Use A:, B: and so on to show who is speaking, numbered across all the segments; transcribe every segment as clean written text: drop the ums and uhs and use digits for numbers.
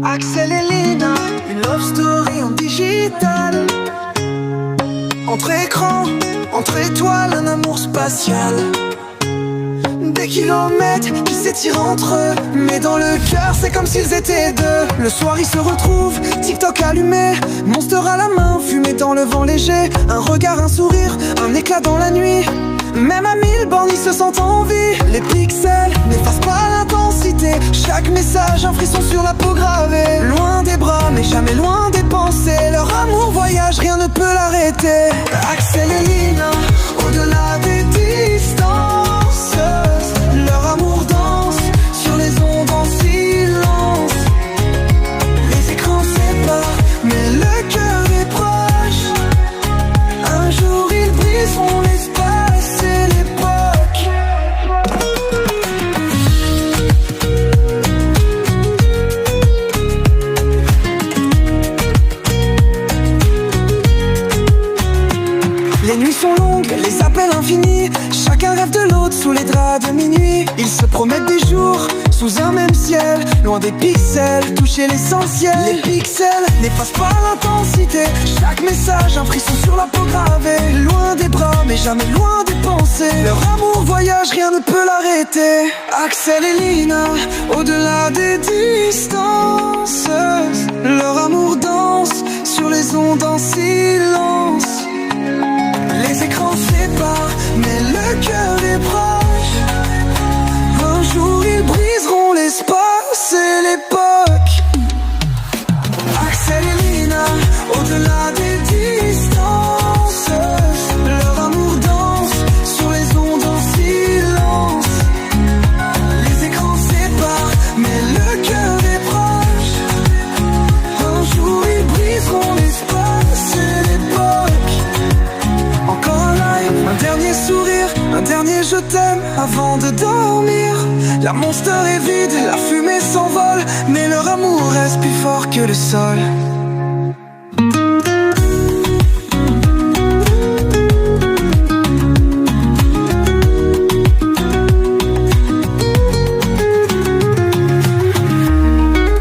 A: Axel et Lina, une love story en digital. Entre écrans, entre étoiles, un amour spatial. Des kilomètres qui s'étirent entre eux, mais dans le cœur c'est comme s'ils étaient deux. Le soir ils se retrouvent, TikTok allumé, Monster à la main, fumée dans le vent léger. Un regard, un sourire, un éclat dans la nuit. Même à 1000 bornes ils se sentent en vie. Les pixels n'effacent pas l'intensité. Chaque message un frisson sur la peau gravée. Loin des bras mais jamais loin des pensées. Leur amour voyage, rien ne peut l'arrêter. Axel et Lina, au-delà des distances. Leur amour danse sur les ondes en silence. Les écrans séparent mais le cœur est proche. Un jour ils briseront l'espace et l'époque. Les nuits sont longues, les appels infinis. Chacun rêve de l'autre sous les draps de minuit. Ils se promettent des jours sous un même ciel, loin des pixels, toucher l'essentiel. Les pixels n'effacent pas l'intensité. Chaque message un frisson sur la peau gravée. Loin des bras mais jamais loin des pensées. Leur amour voyage, rien ne peut l'arrêter. Axel et Lina, au-delà des distances. Leur amour danse sur les ondes en silence. Les écrans séparent, mais le cœur est proche. Un jour ils briseront l'espace et l'époque. Axel et Lina, au-delà des distances. Leur amour danse sur les ondes en silence. Les écrans séparent, mais le cœur est proche. Un jour ils briseront l'espace et l'époque. Encore un live, un dernier sourire, un dernier je t'aime avant de dormir. La monster est vide, la fumée s'envole, mais leur amour reste plus fort que le sol.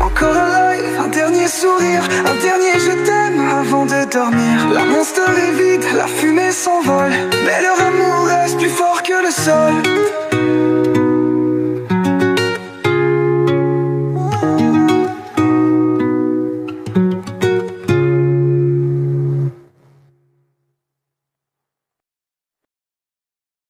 A: Encore un live, un dernier sourire, un dernier je t'aime avant de dormir. La monster est vide, la fumée s'envole, mais leur amour reste plus fort que le sol.